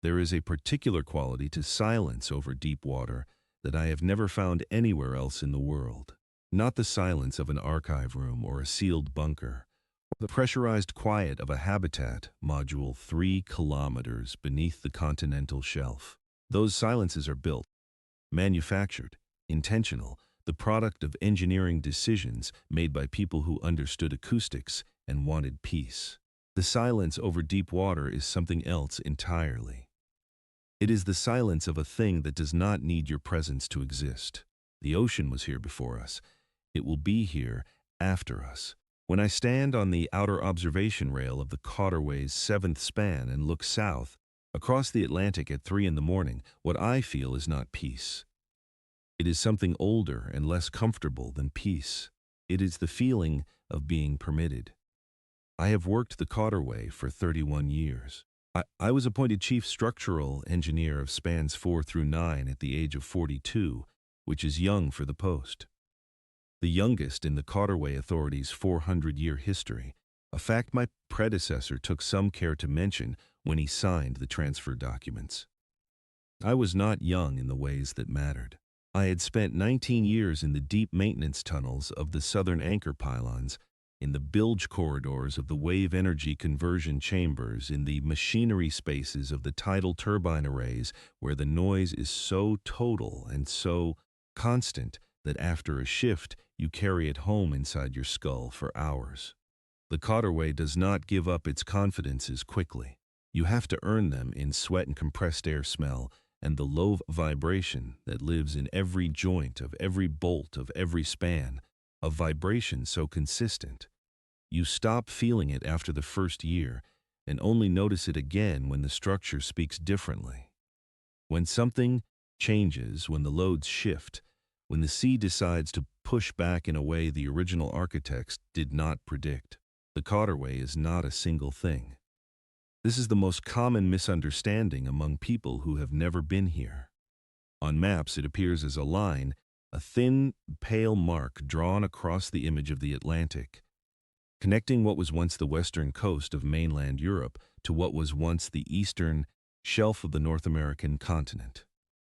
There is a particular quality to silence over deep water that I have never found anywhere else in the world. Not the silence of an archive room or a sealed bunker, or the pressurized quiet of a habitat module 3 kilometers beneath the continental shelf. Those silences are built, manufactured, intentional, the product of engineering decisions made by people who understood acoustics and wanted peace. The silence over deep water is something else entirely. It is the silence of a thing that does not need your presence to exist. The ocean was here before us. It will be here after us. When I stand on the outer observation rail of the Cauterway's 7th span and look south, across the Atlantic at 3 in the morning, what I feel is not peace. It is something older and less comfortable than peace. It is the feeling of being permitted. I have worked the Cauterway for 31 years. I was appointed Chief Structural Engineer of spans 4 through 9 at the age of 42, which is young for the post. The youngest in the Cauterway Authority's 400-year history, a fact my predecessor took some care to mention when he signed the transfer documents. I was not young in the ways that mattered. I had spent 19 years in the deep maintenance tunnels of the southern anchor pylons, in the bilge corridors of the wave energy conversion chambers, in the machinery spaces of the tidal turbine arrays, where the noise is so total and so constant that after a shift you carry it home inside your skull for hours. The Cauterway does not give up its confidences quickly. You have to earn them in sweat and compressed air smell and the low vibration that lives in every joint of every bolt of every span, a vibration so consistent. You stop feeling it after the first year and only notice it again when the structure speaks differently. When something changes, when the loads shift, when the sea decides to push back in a way the original architects did not predict. The Cauterway is not a single thing. This is the most common misunderstanding among people who have never been here. On maps, it appears as a line, a thin, pale mark drawn across the image of the Atlantic, connecting what was once the western coast of mainland Europe to what was once the eastern shelf of the North American continent.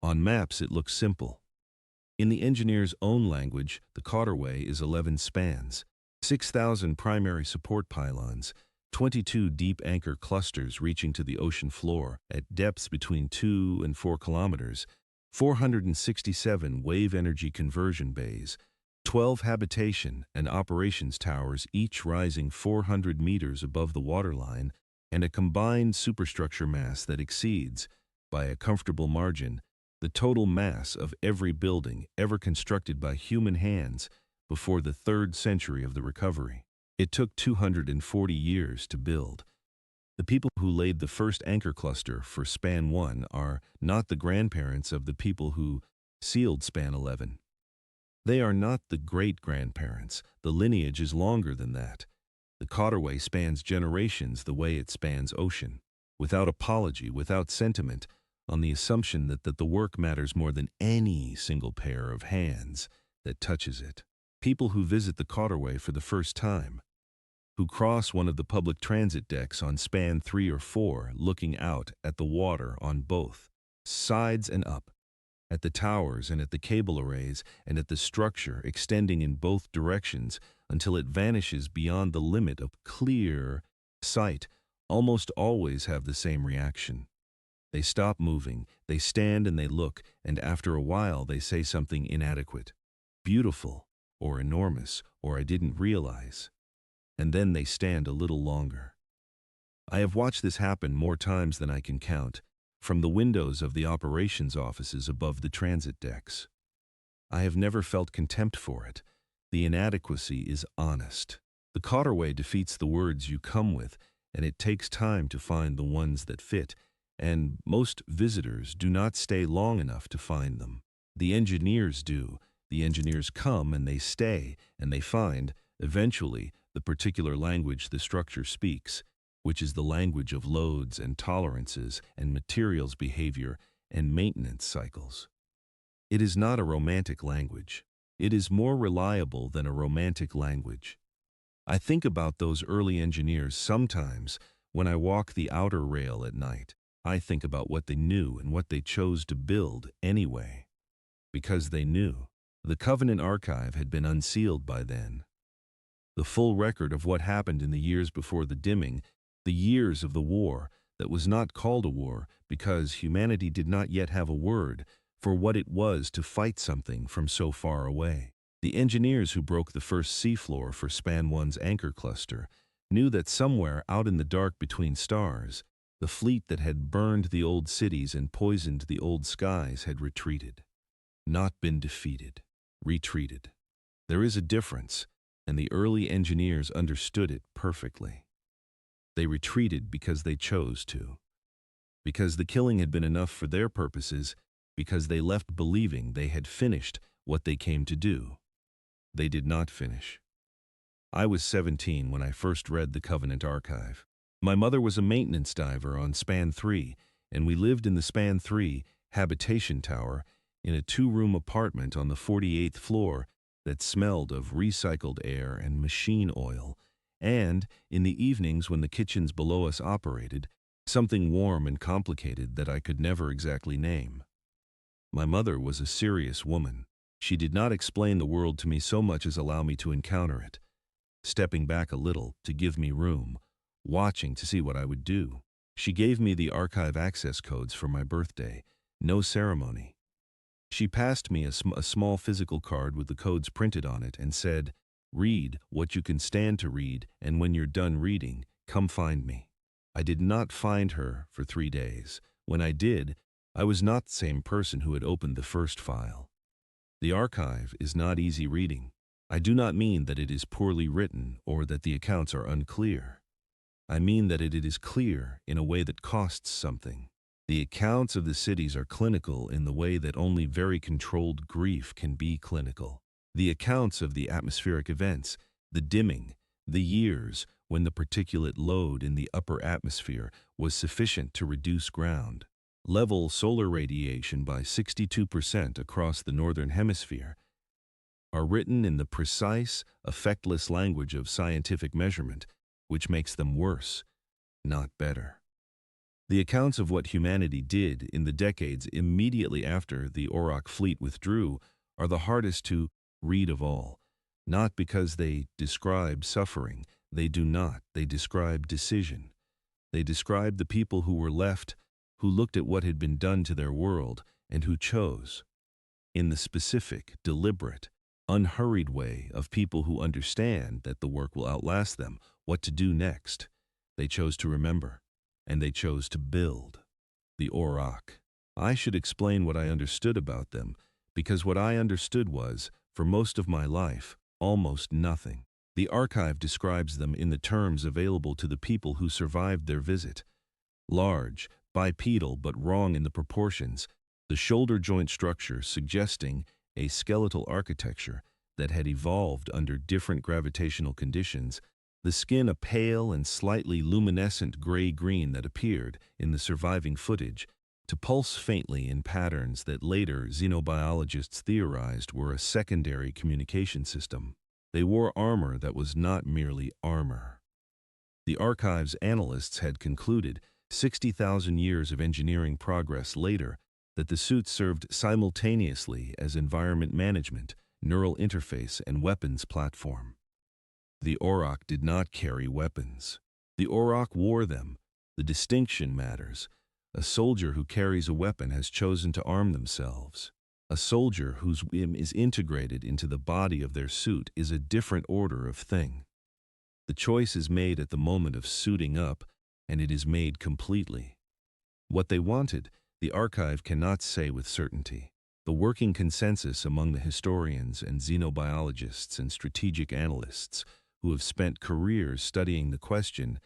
On maps, it looks simple. In the engineer's own language, the Cauterway is 11 spans, 6,000 primary support pylons, 22 deep anchor clusters reaching to the ocean floor at depths between 2 and 4 kilometers, 467 wave energy conversion bays, 12 habitation and operations towers, each rising 400 meters above the waterline, and a combined superstructure mass that exceeds, by a comfortable margin, the total mass of every building ever constructed by human hands before the 3rd century of the recovery. It took 240 years to build. The people who laid the first anchor cluster for Span 1 are not the grandparents of the people who sealed Span 11. They are not the great-grandparents. The lineage is longer than that. The Cauterway spans generations the way it spans ocean, without apology, without sentiment, on the assumption that the work matters more than any single pair of hands that touches it. People who visit the Cauterway for the first time, who cross one of the public transit decks on span 3 or 4, looking out at the water on both sides and up, at the towers and at the cable arrays and at the structure extending in both directions until it vanishes beyond the limit of clear sight, almost always have the same reaction. They stop moving, they stand and they look, and after a while they say something inadequate, beautiful, or enormous, or I didn't realize. And then they stand a little longer. I have watched this happen more times than I can count, from the windows of the operations offices above the transit decks. I have never felt contempt for it. The inadequacy is honest. The Cauterway defeats the words you come with, and it takes time to find the ones that fit, and most visitors do not stay long enough to find them. The engineers do. The engineers come and they stay, and they find, eventually, the particular language the structure speaks, which is the language of loads and tolerances and materials behavior and maintenance cycles. It is not a romantic language. It is more reliable than a romantic language. I think about those early engineers sometimes when I walk the outer rail at night. I think about what they knew and what they chose to build anyway. Because they knew. The Covenant archive had been unsealed by then. The full record of what happened in the years before the dimming, the years of the war that was not called a war because humanity did not yet have a word for what it was to fight something from so far away. The engineers who broke the first seafloor for Span 1's anchor cluster knew that somewhere out in the dark between stars, the fleet that had burned the old cities and poisoned the old skies had retreated. Not been defeated. Retreated. There is a difference, and the early engineers understood it perfectly. They retreated because they chose to. Because the killing had been enough for their purposes, because they left believing they had finished what they came to do. They did not finish. I was 17 when I first read the Covenant archive. My mother was a maintenance diver on Span 3, and we lived in the Span 3 habitation tower in a 2-room apartment on the 48th floor that smelled of recycled air and machine oil, and, in the evenings when the kitchens below us operated, something warm and complicated that I could never exactly name. My mother was a serious woman. She did not explain the world to me so much as allow me to encounter it, stepping back a little to give me room, watching to see what I would do. She gave me the archive access codes for my birthday, no ceremony. She passed me a small physical card with the codes printed on it and said, "Read what you can stand to read, and when you're done reading, come find me." I did not find her for 3 days. When I did, I was not the same person who had opened the first file. The archive is not easy reading. I do not mean that it is poorly written or that the accounts are unclear. I mean that it is clear in a way that costs something. The accounts of the cities are clinical in the way that only very controlled grief can be clinical. The accounts of the atmospheric events, the dimming, the years when the particulate load in the upper atmosphere was sufficient to reduce ground level solar radiation by 62% across the northern hemisphere, are written in the precise, effectless language of scientific measurement, which makes them worse, not better. The accounts of what humanity did in the decades immediately after the Auroch fleet withdrew are the hardest to read of all, not because they describe suffering. They do not. They describe decision. They describe the people who were left, who looked at what had been done to their world, and who chose, in the specific, deliberate, unhurried way of people who understand that the work will outlast them, what to do next. They chose to remember, and they chose to build. The Auroch. I should explain what I understood about them, because what I understood was, for most of my life, almost nothing. The archive describes them in the terms available to the people who survived their visit. Large, bipedal but wrong in the proportions, the shoulder joint structure suggesting a skeletal architecture that had evolved under different gravitational conditions, the skin a pale and slightly luminescent gray-green that appeared, in the surviving footage, to pulse faintly in patterns that later xenobiologists theorized were a secondary communication system. They wore armor that was not merely armor. The archive's analysts had concluded, 60,000 years of engineering progress later, that the suits served simultaneously as environment management, neural interface, and weapons platform. The Auroch did not carry weapons. The Auroch wore them. The distinction matters. A soldier who carries a weapon has chosen to arm themselves. A soldier whose whim is integrated into the body of their suit is a different order of thing. The choice is made at the moment of suiting up, and it is made completely. What they wanted, the archive cannot say with certainty. The working consensus among the historians and xenobiologists and strategic analysts who have spent careers studying the question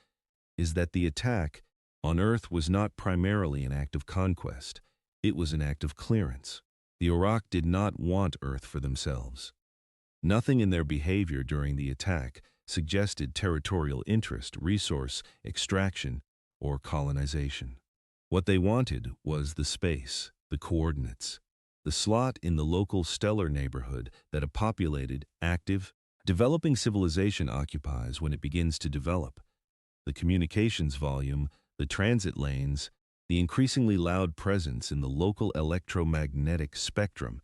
is that the attack on Earth was not primarily an act of conquest. It was an act of clearance. The Auroch did not want Earth for themselves. Nothing in their behavior during the attack suggested territorial interest, resource extraction, or colonization. What they wanted was the space, the coordinates, the slot in the local stellar neighborhood that a populated, active, developing civilization occupies when it begins to develop. The communications volume, the transit lanes, the increasingly loud presence in the local electromagnetic spectrum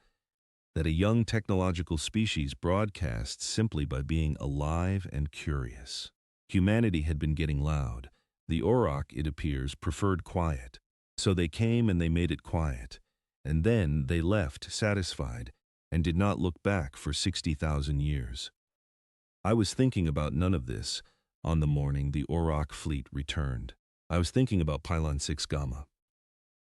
that a young technological species broadcasts simply by being alive and curious. Humanity had been getting loud. The Auroch, it appears, preferred quiet. So they came and they made it quiet. And then they left satisfied and did not look back for 60,000 years. I was thinking about none of this on the morning the Auroch fleet returned. I was thinking about Pylon 6 Gamma.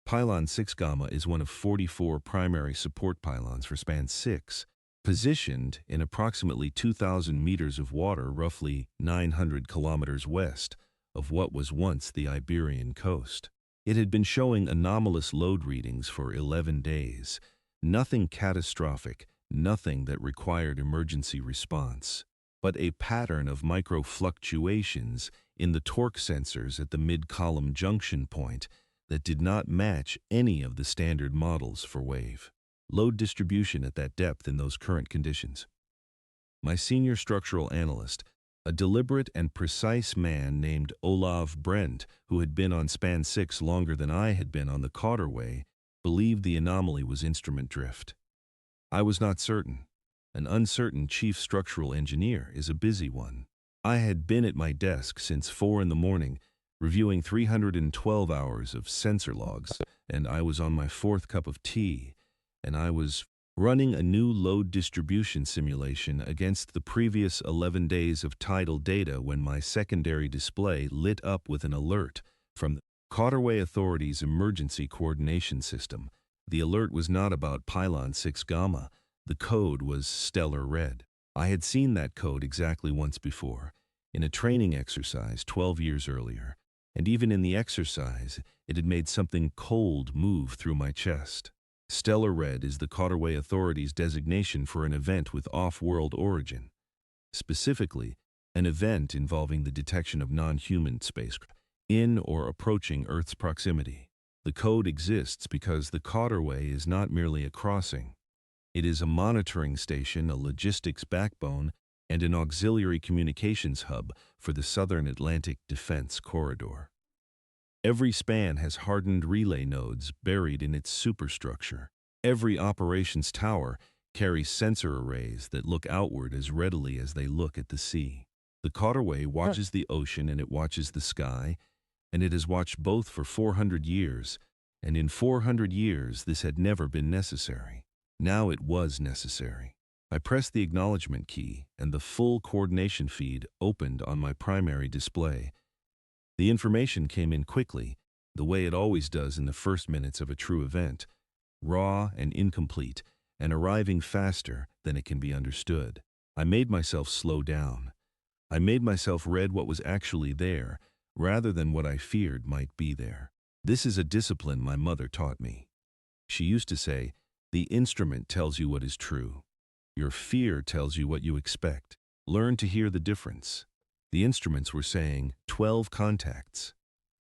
Pylon 6 Gamma is one of 44 primary support pylons for Span 6, positioned in approximately 2,000 meters of water, roughly 900 kilometers west of what was once the Iberian coast. It had been showing anomalous load readings for 11 days, nothing catastrophic, nothing that required emergency response, but a pattern of micro-fluctuations in the torque sensors at the mid-column junction point that did not match any of the standard models for wave load distribution at that depth in those current conditions. My senior structural analyst, a deliberate and precise man named Olav Brent, who had been on Span 6 longer than I had been on the Cauterway, believed the anomaly was instrument drift. I was not certain. An uncertain chief structural engineer is a busy one. I had been at my desk since 4 in the morning, reviewing 312 hours of sensor logs, and I was on my 4th cup of tea, and I was running a new load distribution simulation against the previous 11 days of tidal data when my secondary display lit up with an alert from the Cauterway Authority's emergency coordination system. The alert was not about Pylon 6 Gamma. The code was Stellar Red. I had seen that code exactly once before, in a training exercise 12 years earlier, and even in the exercise, it had made something cold move through my chest. Stellar Red is the Cauterway Authority's designation for an event with off-world origin. Specifically, an event involving the detection of non-human spacecraft in or approaching Earth's proximity. The code exists because the Cauterway is not merely a crossing. It is a monitoring station, a logistics backbone, and an auxiliary communications hub for the Southern Atlantic Defense Corridor. Every span has hardened relay nodes buried in its superstructure. Every operations tower carries sensor arrays that look outward as readily as they look at the sea. The Cauterway watches the ocean and it watches the sky, and it has watched both for 400 years, and in 400 years this had never been necessary. Now it was necessary. I pressed the acknowledgement key, and the full coordination feed opened on my primary display. The information came in quickly, the way it always does in the first minutes of a true event, raw and incomplete, and arriving faster than it can be understood. I made myself slow down. I made myself read what was actually there, rather than what I feared might be there. This is a discipline my mother taught me. She used to say, "The instrument tells you what is true. Your fear tells you what you expect. Learn to hear the difference." The instruments were saying 12 contacts.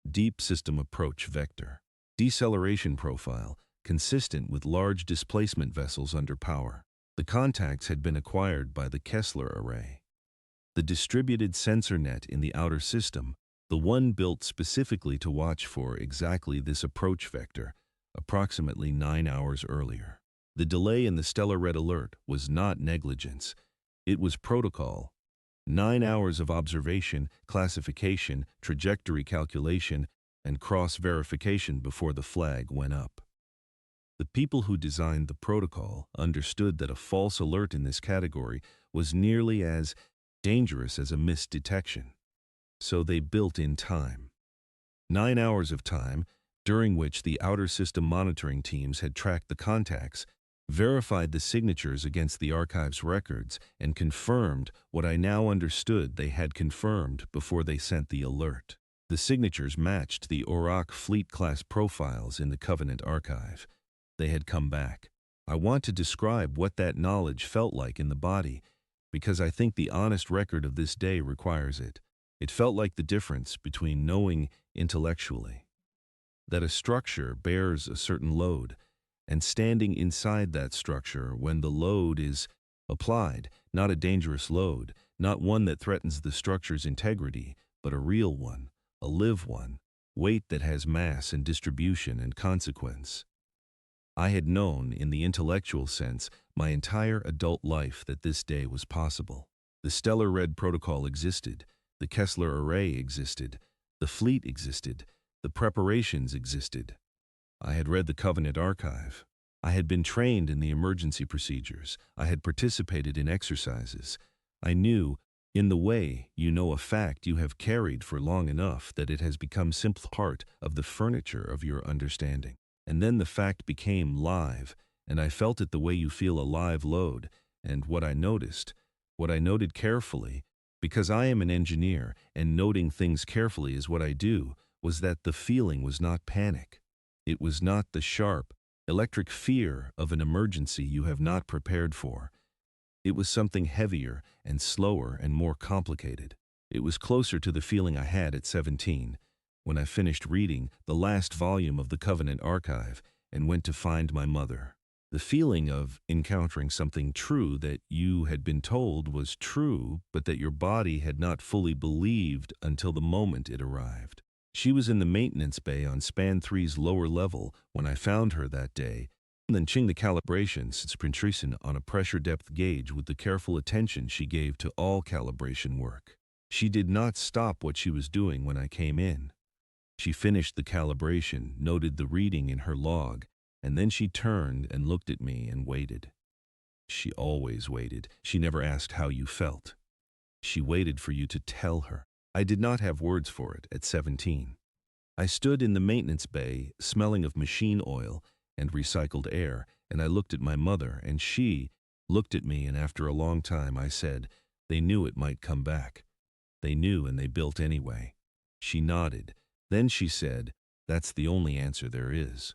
Deep system approach vector. Deceleration profile, consistent with large displacement vessels under power. The contacts had been acquired by the Kessler array. The distributed sensor net in the outer system, the one built specifically to watch for exactly this approach vector, approximately 9 hours earlier. The delay in the Stellar Red alert was not negligence. It was protocol. 9 hours of observation, classification, trajectory calculation, and cross-verification before the flag went up. The people who designed the protocol understood that a false alert in this category was nearly as dangerous as a missed detection. So they built in time. 9 hours of time, during which the outer system monitoring teams had tracked the contacts, verified the signatures against the archive's records, and confirmed what I now understood they had confirmed before they sent the alert. The signatures matched the Auroch fleet-class profiles in the Covenant archive. They had come back. I want to describe what that knowledge felt like in the body, because I think the honest record of this day requires it. It felt like the difference between knowing intellectually that a structure bears a certain load, and standing inside that structure when the load is applied, not a dangerous load, not one that threatens the structure's integrity, but a real one, a live one, weight that has mass and distribution and consequence. I had known, in the intellectual sense, my entire adult life that this day was possible. The stellar red protocol existed, the Kessler array existed, the fleet existed, the preparations existed. I had read the Covenant archive. I had been trained in the emergency procedures. I had participated in exercises. I knew, in the way you know a fact you have carried for long enough that it has become simple part of the furniture of your understanding. And then the fact became live, and I felt it the way you feel a live load, and what I noted carefully, because I am an engineer and noting things carefully is what I do, was that the feeling was not panic. It was not the sharp, electric fear of an emergency you have not prepared for. It was something heavier and slower and more complicated. It was closer to the feeling I had at 17, when I finished reading the last volume of the Covenant archive and went to find my mother. The feeling of encountering something true that you had been told was true, but that your body had not fully believed until the moment it arrived. She was in the maintenance bay on Span 3's lower level when I found her that day, and then ching the calibrations on a pressure depth gauge with the careful attention she gave to all calibration work. She did not stop what she was doing when I came in. She finished the calibration, noted the reading in her log, and then she turned and looked at me and waited. She always waited. She never asked how you felt. She waited for you to tell her. I did not have words for it at 17. I stood in the maintenance bay, smelling of machine oil and recycled air, and I looked at my mother, and she looked at me, and after a long time I said, "They knew it might come back. They knew, and they built anyway." She nodded. Then she said, "That's the only answer there is."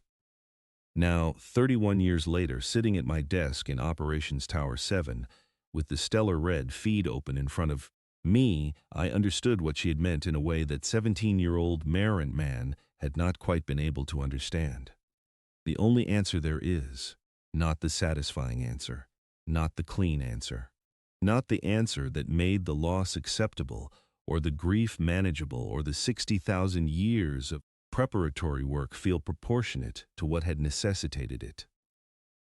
Now, 31 years later, sitting at my desk in Operations Tower 7, with the stellar red feed open in front of me, I understood what she had meant in a way that 17-year-old Marin man had not quite been able to understand. The only answer there is, not the satisfying answer, not the clean answer, not the answer that made the loss acceptable, or the grief manageable, or the 60,000 years of preparatory work feel proportionate to what had necessitated it.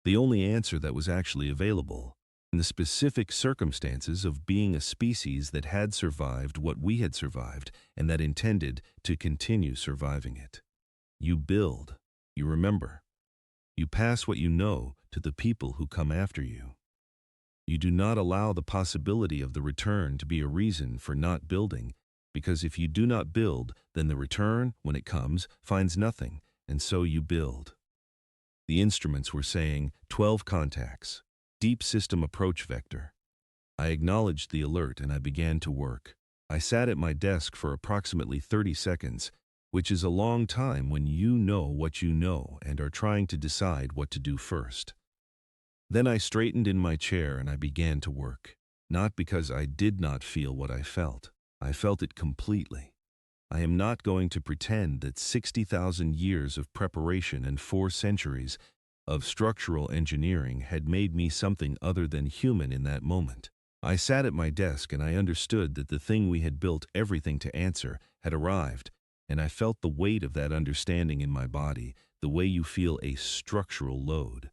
The only answer that was actually available, in the specific circumstances of being a species that had survived what we had survived and that intended to continue surviving it. You build, you remember. You pass what you know to the people who come after you. You do not allow the possibility of the return to be a reason for not building, because if you do not build, then the return, when it comes, finds nothing, and so you build. The instruments were saying 12 contacts, deep system approach vector. I acknowledged the alert and I began to work. I sat at my desk for approximately 30 seconds, which is a long time when you know what you know and are trying to decide what to do first. Then I straightened in my chair and I began to work, not because I did not feel what I felt. I felt it completely. I am not going to pretend that 60,000 years of preparation and 4 centuries of structural engineering had made me something other than human in that moment. I sat at my desk and I understood that the thing we had built everything to answer had arrived, and I felt the weight of that understanding in my body, the way you feel a structural load.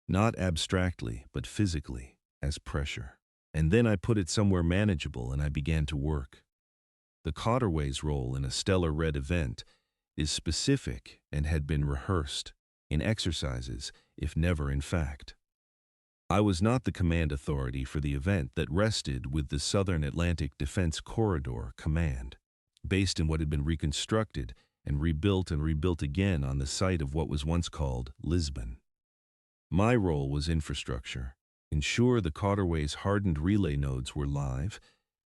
Not abstractly, but physically, as pressure. And then I put it somewhere manageable and I began to work. The Cauterway's role in a stellar red event is specific and had been rehearsed in exercises, if never in fact. I was not the command authority for the event that rested with the Southern Atlantic Defense Corridor Command, based in what had been reconstructed and rebuilt again on the site of what was once called Lisbon. My role was infrastructure. Ensure the Cauterway's hardened relay nodes were live,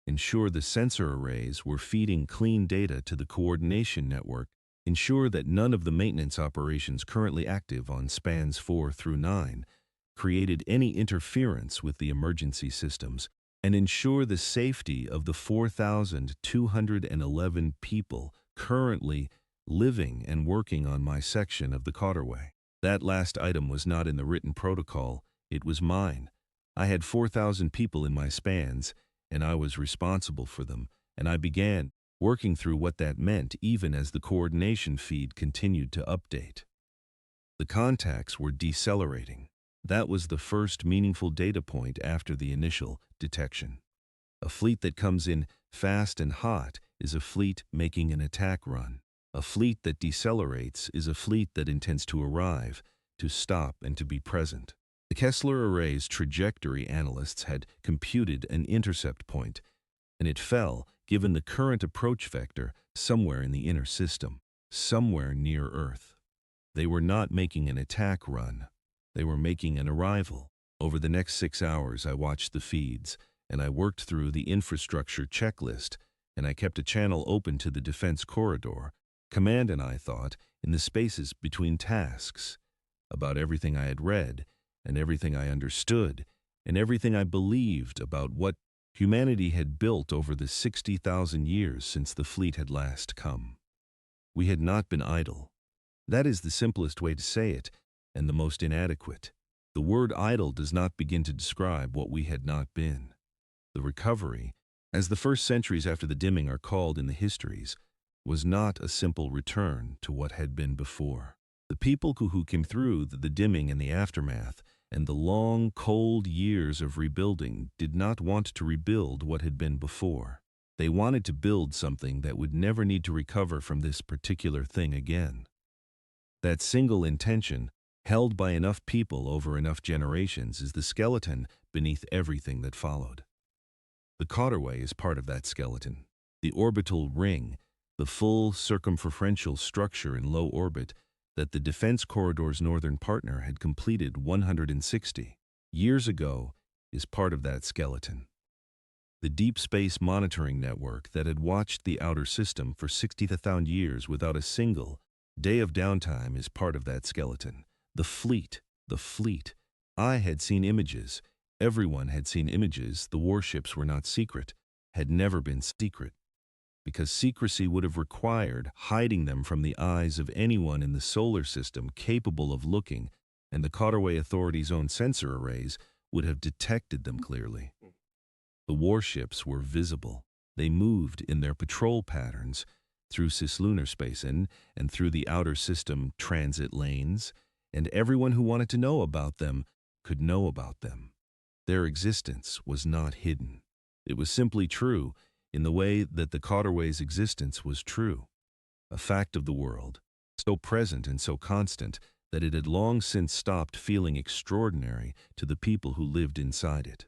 ensure the sensor arrays were feeding clean data to the coordination network, ensure that none of the maintenance operations currently active on spans 4 through 9 created any interference with the emergency systems, and ensure the safety of the 4,211 people currently living and working on my section of the Cauterway. That last item was not in the written protocol, it was mine. I had 4,000 people in my spans, and I was responsible for them, and I began working through what that meant even as the coordination feed continued to update. The contacts were decelerating. That was the first meaningful data point after the initial detection. A fleet that comes in fast and hot is a fleet making an attack run. A fleet that decelerates is a fleet that intends to arrive, to stop, and to be present. The Kessler Array's trajectory analysts had computed an intercept point, and it fell, given the current approach vector, somewhere in the inner system, somewhere near Earth. They were not making an attack run. They were making an arrival. Over the next 6 hours, I watched the feeds, and I worked through the infrastructure checklist, and I kept a channel open to the defense corridor. Command and I thought, in the spaces between tasks, about everything I had read, and everything I understood, and everything I believed about what humanity had built over the 60,000 years since the fleet had last come. We had not been idle. That is the simplest way to say it, and the most inadequate. The word idle does not begin to describe what we had not been. The recovery, as the first centuries after the dimming are called in the histories, was not a simple return to what had been before. The people who came through the dimming and the aftermath, and the long, cold years of rebuilding did not want to rebuild what had been before. They wanted to build something that would never need to recover from this particular thing again. That single intention, held by enough people over enough generations, is the skeleton beneath everything that followed. The cauterway is part of that skeleton. The orbital ring, the full circumferential structure in low orbit that the defense corridor's northern partner had completed 160 years ago, is part of that skeleton. The deep space monitoring network that had watched the outer system for 60,000 years without a single day of downtime is part of that skeleton. The fleet. I had seen images. Everyone had seen images. The warships were not secret, had never been secret, because secrecy would have required hiding them from the eyes of anyone in the solar system capable of looking, and the Cauterway Authority's own sensor arrays would have detected them clearly. The warships were visible. They moved in their patrol patterns through cislunar space and through the outer system transit lanes, and everyone who wanted to know about them could know about them. Their existence was not hidden. It was simply true in the way that the Cauterway's existence was true, a fact of the world, so present and so constant that it had long since stopped feeling extraordinary to the people who lived inside it.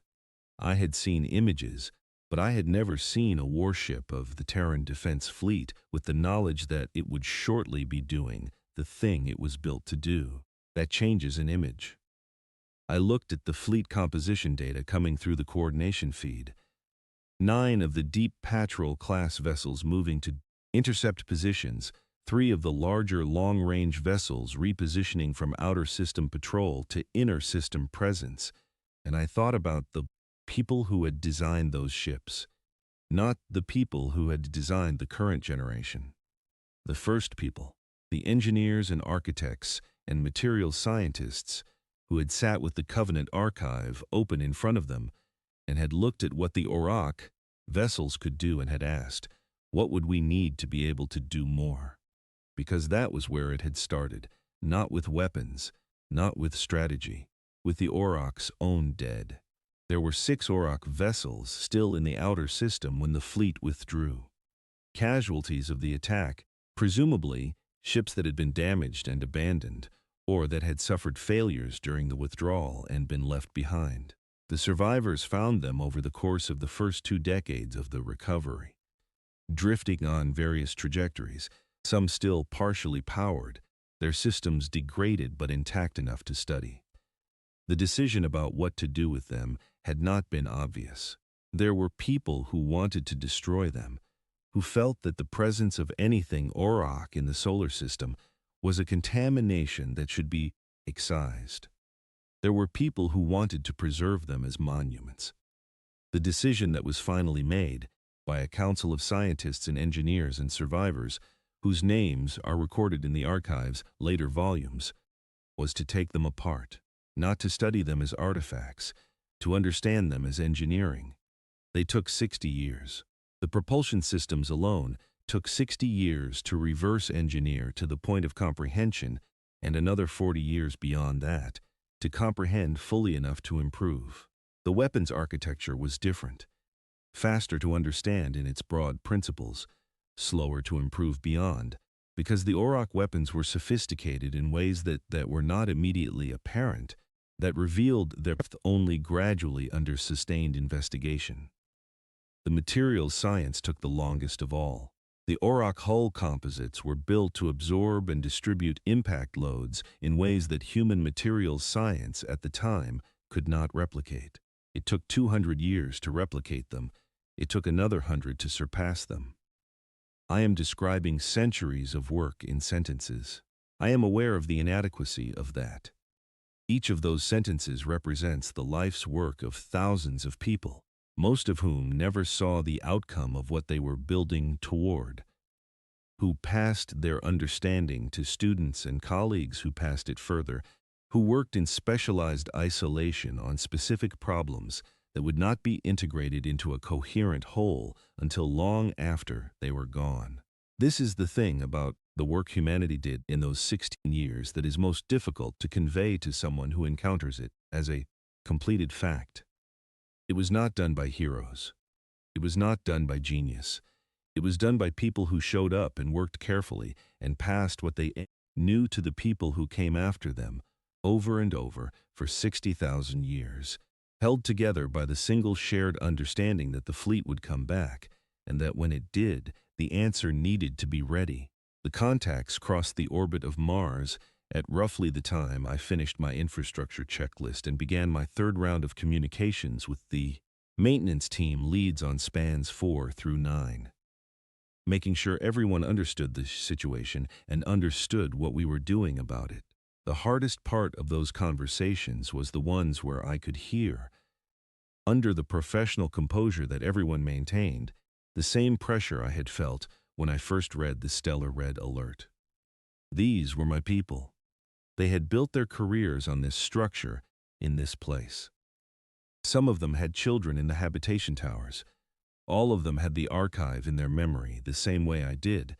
I had seen images, but I had never seen a warship of the Terran Defense Fleet with the knowledge that it would shortly be doing the thing it was built to do. That changes an image. I looked at the fleet composition data coming through the coordination feed. 9 of the Deep Patrol class vessels moving to intercept positions, 3 of the larger long-range vessels repositioning from outer system patrol to inner system presence, and I thought about the people who had designed those ships, not the people who had designed the current generation. The first people, the engineers and architects and materials scientists who had sat with the Covenant archive open in front of them and had looked at what the Auroch vessels could do and had asked, what would we need to be able to do more? Because that was where it had started, not with weapons, not with strategy, with the Auroch's own dead. There were 6 Auroch vessels still in the outer system when the fleet withdrew. Casualties of the attack, presumably ships that had been damaged and abandoned, or that had suffered failures during the withdrawal and been left behind. The survivors found them over the course of the first 2 decades of the recovery, drifting on various trajectories, some still partially powered, their systems degraded but intact enough to study. The decision about what to do with them had not been obvious. There were people who wanted to destroy them, who felt that the presence of anything Auroch in the solar system was a contamination that should be excised. There were people who wanted to preserve them as monuments. The decision that was finally made by a council of scientists and engineers and survivors, whose names are recorded in the archive's later volumes, was to take them apart, not to study them as artifacts, to understand them as engineering. They took 60 years. The propulsion systems alone took 60 years to reverse engineer to the point of comprehension, and another 40 years beyond that to comprehend fully enough to improve. The weapons architecture was different, faster to understand in its broad principles, slower to improve beyond, because the Auroch weapons were sophisticated in ways that were not immediately apparent, that revealed their depth only gradually under sustained investigation. The materials science took the longest of all. The Auroch hull composites were built to absorb and distribute impact loads in ways that human materials science at the time could not replicate. It took 200 years to replicate them. It took another 100 to surpass them. I am describing centuries of work in sentences. I am aware of the inadequacy of that. Each of those sentences represents the life's work of thousands of people, most of whom never saw the outcome of what they were building toward, who passed their understanding to students and colleagues who passed it further, who worked in specialized isolation on specific problems that would not be integrated into a coherent whole until long after they were gone. This is the thing about the work humanity did in those 16 years that is most difficult to convey to someone who encounters it as a completed fact. It was not done by heroes. It was not done by genius. It was done by people who showed up and worked carefully and passed what they knew to the people who came after them, over and over for 60,000 years, held together by the single shared understanding that the fleet would come back, and that when it did, the answer needed to be ready. The contacts crossed the orbit of Mars at roughly the time I finished my infrastructure checklist and began my third round of communications with the maintenance team leads on spans 4 through 9. Making sure everyone understood the situation and understood what we were doing about it. The hardest part of those conversations was the ones where I could hear, under the professional composure that everyone maintained, the same pressure I had felt when I first read the Stellar Red Alert. These were my people. They had built their careers on this structure, in this place. Some of them had children in the habitation towers. All of them had the archive in their memory the same way I did,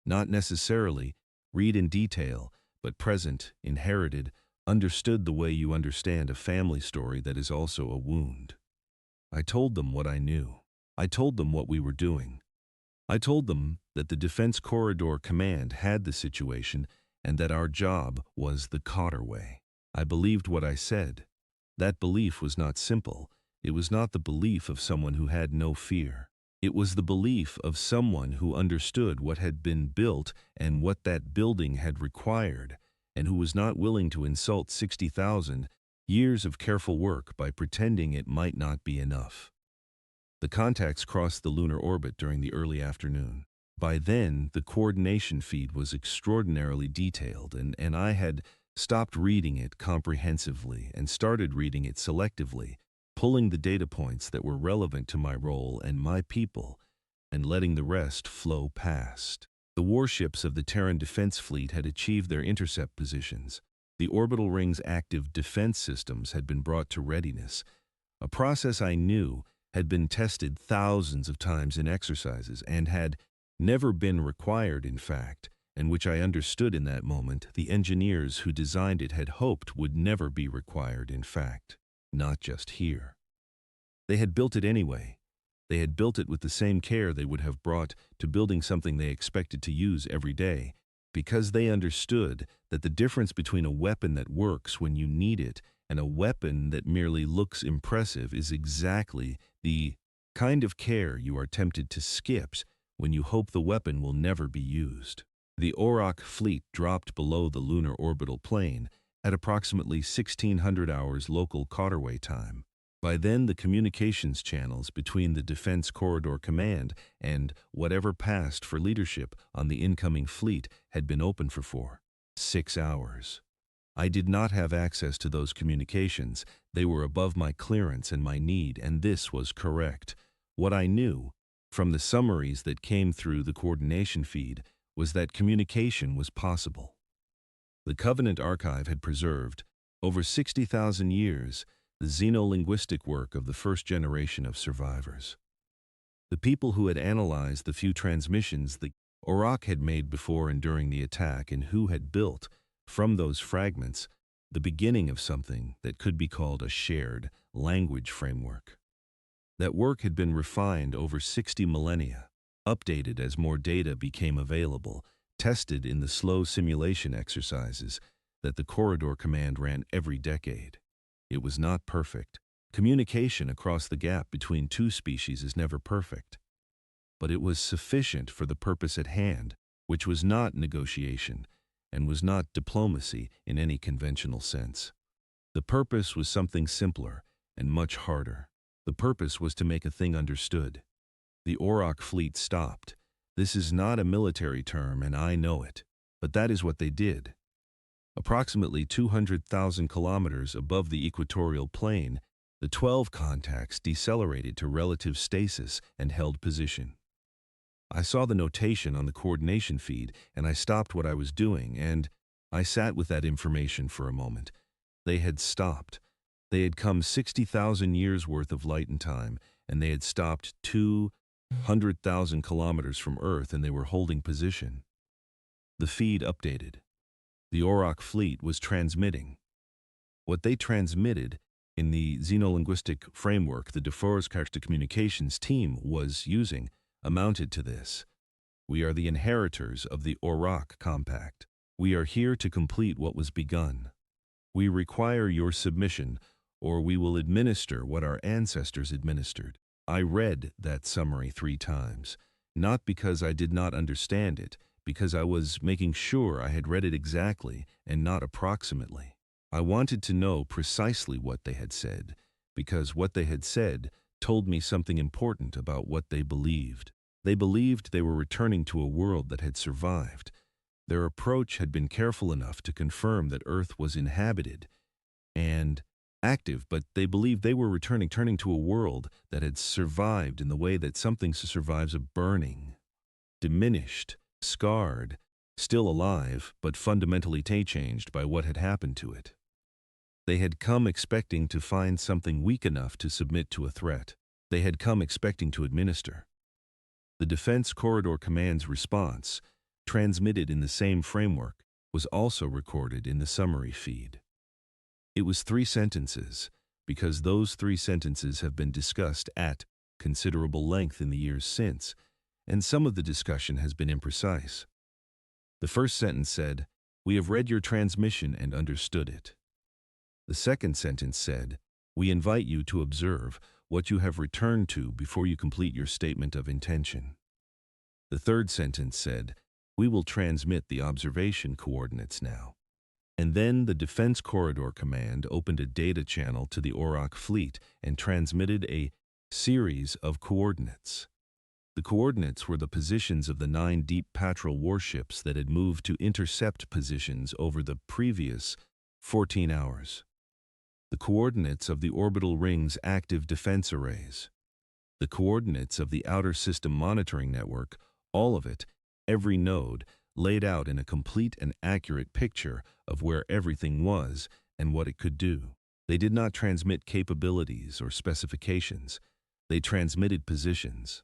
not necessarily read in detail, but present, inherited, understood the way you understand a family story that is also a wound. I told them what I knew. I told them what we were doing. I told them that the Defense Corridor Command had the situation and that our job was the Cotter way. I believed what I said. That belief was not simple. It was not the belief of someone who had no fear. It was the belief of someone who understood what had been built and what that building had required, and who was not willing to insult 60,000 years of careful work by pretending it might not be enough. The contacts crossed the lunar orbit during the early afternoon. By then, the coordination feed was extraordinarily detailed, and I had stopped reading it comprehensively and started reading it selectively, pulling the data points that were relevant to my role and my people, and letting the rest flow past. The warships of the Terran Defense Fleet had achieved their intercept positions. The orbital ring's active defense systems had been brought to readiness, a process I knew had been tested thousands of times in exercises and had never been required, in fact, and which I understood in that moment the engineers who designed it had hoped would never be required, in fact, not just here. They had built it anyway. They had built it with the same care they would have brought to building something they expected to use every day, because they understood that the difference between a weapon that works when you need it and a weapon that merely looks impressive is exactly the kind of care you are tempted to skip when you hope the weapon will never be used. The Auroch fleet dropped below the lunar orbital plane at approximately 1600 hours local Cotterway time. By then, the communications channels between the Defense Corridor Command and whatever passed for leadership on the incoming fleet had been open for 6 hours. I did not have access to those communications. They were above my clearance and my need, and this was correct. What I knew, from the summaries that came through the coordination feed, was that communication was possible. The Covenant Archive had preserved, over 60,000 years, the xenolinguistic work of the first generation of survivors. The people who had analyzed the few transmissions the Auroch had made before and during the attack, and who had built, from those fragments, the beginning of something that could be called a shared language framework. That work had been refined over 60 millennia, updated as more data became available, tested in the slow simulation exercises that the Corridor Command ran every decade. It was not perfect. Communication across the gap between two species is never perfect. But it was sufficient for the purpose at hand, which was not negotiation and was not diplomacy in any conventional sense. The purpose was something simpler and much harder. The purpose was to make a thing understood. The Auroch fleet stopped. This is not a military term, and I know it, but that is what they did. Approximately 200,000 kilometers above the equatorial plane, the 12 contacts decelerated to relative stasis and held position. I saw the notation on the coordination feed, and I stopped what I was doing, and I sat with that information for a moment. They had stopped. They had come 60,000 years worth of light and time, and they had stopped 200,000 kilometers from Earth, and they were holding position. The feed updated. The Auroch fleet was transmitting. What they transmitted in the xenolinguistic framework the DeForest communications team was using amounted to this: we are the inheritors of the Auroch Compact. We are here to complete what was begun. We require your submission, or we will administer what our ancestors administered. I read that summary 3 times, not because I did not understand it, because I was making sure I had read it exactly and not approximately. I wanted to know precisely what they had said, because what they had said told me something important about what they believed. They believed they were returning to a world that had survived. Their approach had been careful enough to confirm that Earth was inhabited and active, but they believed they were returning to a world that had survived in the way that something survives a burning, diminished, scarred, still alive, but fundamentally changed by what had happened to it. They had come expecting to find something weak enough to submit to a threat. They had come expecting to administer. The Defense Corridor Command's response, transmitted in the same framework, was also recorded in the summary feed. It was 3 sentences, because those 3 sentences have been discussed at considerable length in the years since, and some of the discussion has been imprecise. The first sentence said, "We have read your transmission and understood it." The second sentence said, "We invite you to observe what you have returned to before you complete your statement of intention." The third sentence said, "We will transmit the observation coordinates now." And then the Defense Corridor Command opened a data channel to the Auroch fleet and transmitted a series of coordinates. The coordinates were the positions of the 9 deep patrol warships that had moved to intercept positions over the previous 14 hours. The coordinates of the orbital ring's active defense arrays. The coordinates of the outer system monitoring network, all of it, every node, laid out in a complete and accurate picture of where everything was and what it could do. They did not transmit capabilities or specifications. They transmitted positions.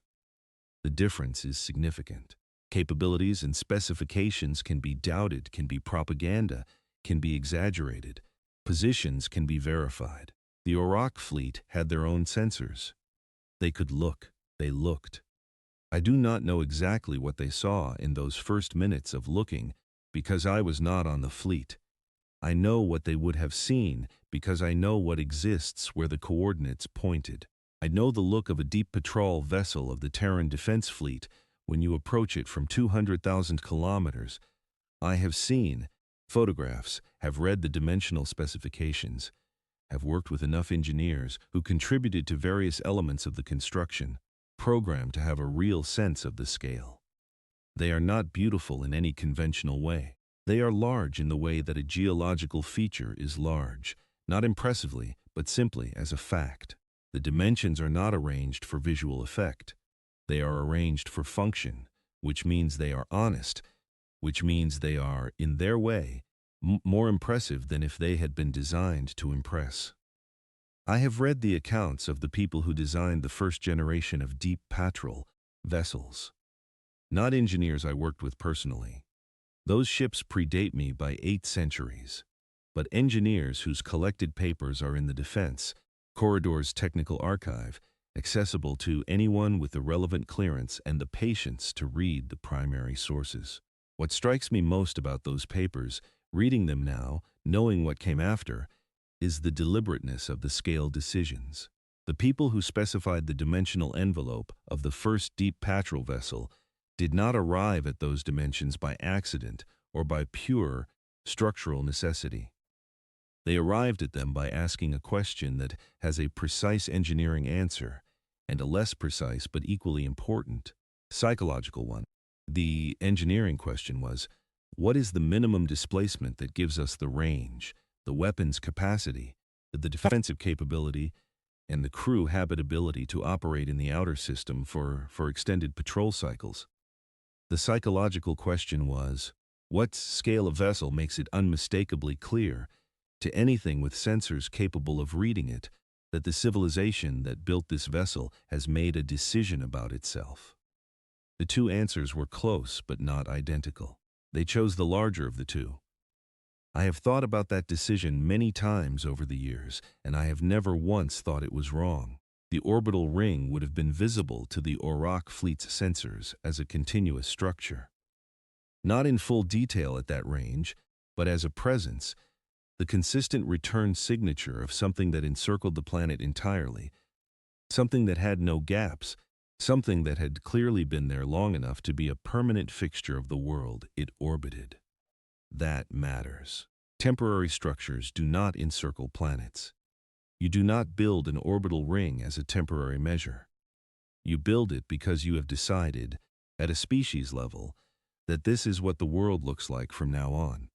The difference is significant. Capabilities and specifications can be doubted, can be propaganda, can be exaggerated. Positions can be verified. The Auroch fleet had their own sensors. They could look. They looked. I do not know exactly what they saw in those first minutes of looking because I was not on the fleet. I know what they would have seen because I know what exists where the coordinates pointed. I know the look of a deep patrol vessel of the Terran Defense Fleet when you approach it from 200,000 kilometers. I have seen photographs, have read the dimensional specifications, have worked with enough engineers who contributed to various elements of the construction, programmed to have a real sense of the scale. They are not beautiful in any conventional way. They are large in the way that a geological feature is large, not impressively, but simply as a fact. The dimensions are not arranged for visual effect. They are arranged for function, which means they are honest, which means they are, in their way, more impressive than if they had been designed to impress. I have read the accounts of the people who designed the first generation of deep patrol vessels. Not engineers I worked with personally. Those ships predate me by 8 centuries. But engineers whose collected papers are in the Defense Corridor's technical archive, accessible to anyone with the relevant clearance and the patience to read the primary sources. What strikes me most about those papers, reading them now, knowing what came after, is the deliberateness of the scale decisions. The people who specified the dimensional envelope of the first deep patrol vessel did not arrive at those dimensions by accident or by pure structural necessity. They arrived at them by asking a question that has a precise engineering answer and a less precise but equally important psychological one. The engineering question was, what is the minimum displacement that gives us the range, the weapons capacity, the defensive capability, and the crew habitability to operate in the outer system for extended patrol cycles? The psychological question was, what scale of vessel makes it unmistakably clear to anything with sensors capable of reading it that the civilization that built this vessel has made a decision about itself? The two answers were close but not identical. They chose the larger of the two. I have thought about that decision many times over the years, and I have never once thought it was wrong. The orbital ring would have been visible to the Auroch fleet's sensors as a continuous structure. Not in full detail at that range, but as a presence, the consistent return signature of something that encircled the planet entirely, something that had no gaps, something that had clearly been there long enough to be a permanent fixture of the world it orbited. That matters. Temporary structures do not encircle planets. You do not build an orbital ring as a temporary measure. You build it because you have decided, at a species level, that this is what the world looks like from now on.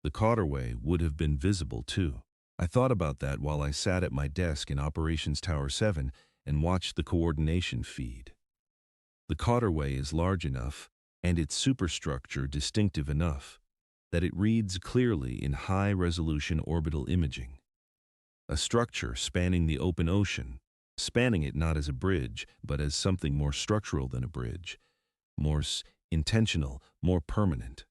The Cauterway would have been visible too. I thought about that while I sat at my desk in Operations Tower 7 and watched the coordination feed. The Cauterway is large enough, and its superstructure distinctive enough, that it reads clearly in high-resolution orbital imaging. A structure spanning the open ocean, spanning it not as a bridge, but as something more structural than a bridge, more intentional, more permanent.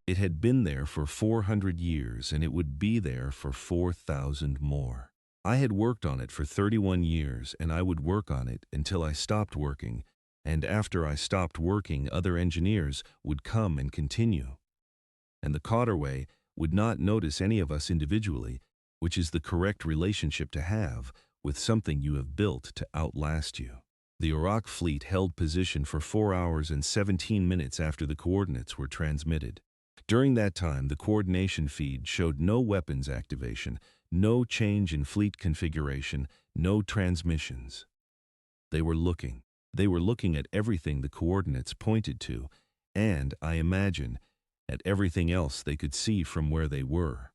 It had been there for 400 years, and it would be there for 4,000 more. I had worked on it for 31 years, and I would work on it until I stopped working, and after I stopped working, other engineers would come and continue. And the Cauterway would not notice any of us individually, which is the correct relationship to have with something you have built to outlast you. The Auroch fleet held position for 4 hours and 17 minutes after the coordinates were transmitted. During that time, the coordination feed showed no weapons activation, no change in fleet configuration, no transmissions. They were looking. They were looking at everything the coordinates pointed to, and, I imagine, at everything else they could see from where they were.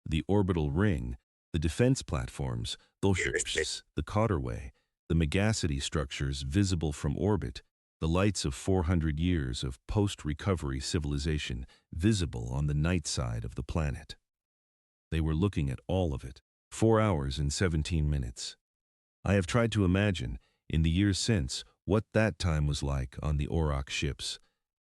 The orbital ring, the defense platforms, those ships, the Cauterway, the megacity structures visible from orbit, the lights of 400 years of post-recovery civilization visible on the night side of the planet. They were looking at all of it. 4 hours and 17 minutes. I have tried to imagine, in the years since, what that time was like on the Auroch ships.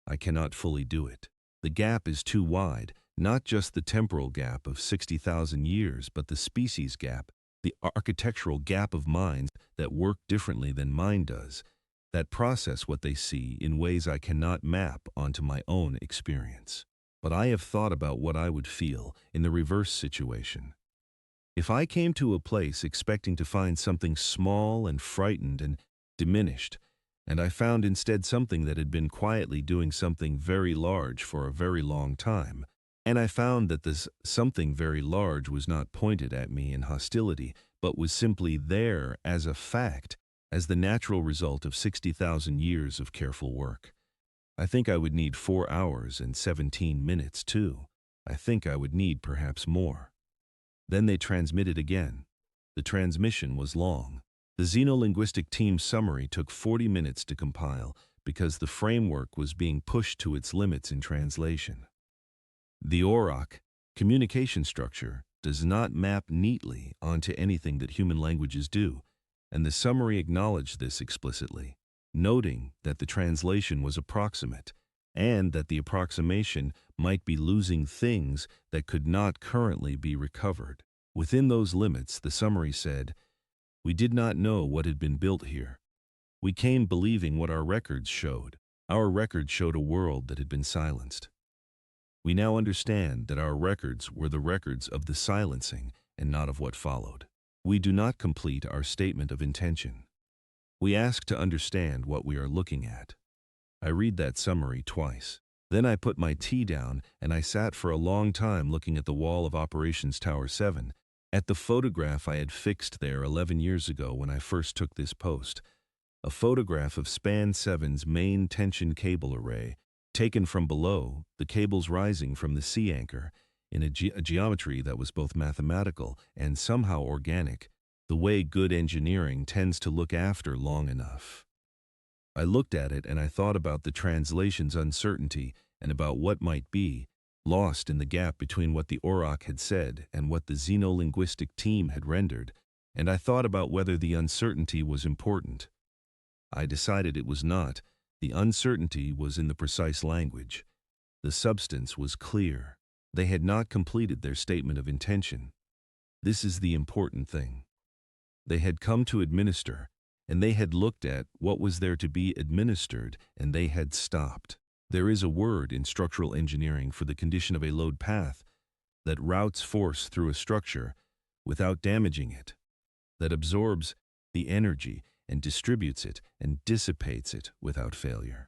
I cannot fully do it. The gap is too wide, not just the temporal gap of 60,000 years, but the species gap, the architectural gap of minds that work differently than mine does, that process what they see in ways I cannot map onto my own experience. But I have thought about what I would feel in the reverse situation. If I came to a place expecting to find something small and frightened and diminished, and I found instead something that had been quietly doing something very large for a very long time, and I found that this something very large was not pointed at me in hostility, but was simply there as a fact, as the natural result of 60,000 years of careful work. I think I would need 4 hours and 17 minutes too. I think I would need perhaps more. Then they transmitted again. The transmission was long. The xenolinguistic team summary took 40 minutes to compile because the framework was being pushed to its limits in translation. The Auroch communication structure does not map neatly onto anything that human languages do, and the summary acknowledged this explicitly, noting that the translation was approximate and that the approximation might be losing things that could not currently be recovered. Within those limits, the summary said, "We did not know what had been built here. We came believing what our records showed. Our records showed a world that had been silenced. We now understand that our records were the records of the silencing and not of what followed. We do not complete our statement of intention. We ask to understand what we are looking at." I read that summary twice. Then I put my tea down and I sat for a long time looking at the wall of Operations Tower 7, at the photograph I had fixed there 11 years ago when I first took this post. A photograph of Span 7's main tension cable array, taken from below, the cables rising from the sea anchor, in a geometry that was both mathematical and somehow organic, the way good engineering tends to look after long enough. I looked at it and I thought about the translation's uncertainty and about what might be lost in the gap between what the Auroch had said and what the xenolinguistic team had rendered, and I thought about whether the uncertainty was important. I decided it was not. The uncertainty was in the precise language. The substance was clear. They had not completed their statement of intention. This is the important thing. They had come to administer, and they had looked at what was there to be administered, and they had stopped. There is a word in structural engineering for the condition of a load path that routes force through a structure without damaging it, that absorbs the energy and distributes it and dissipates it without failure.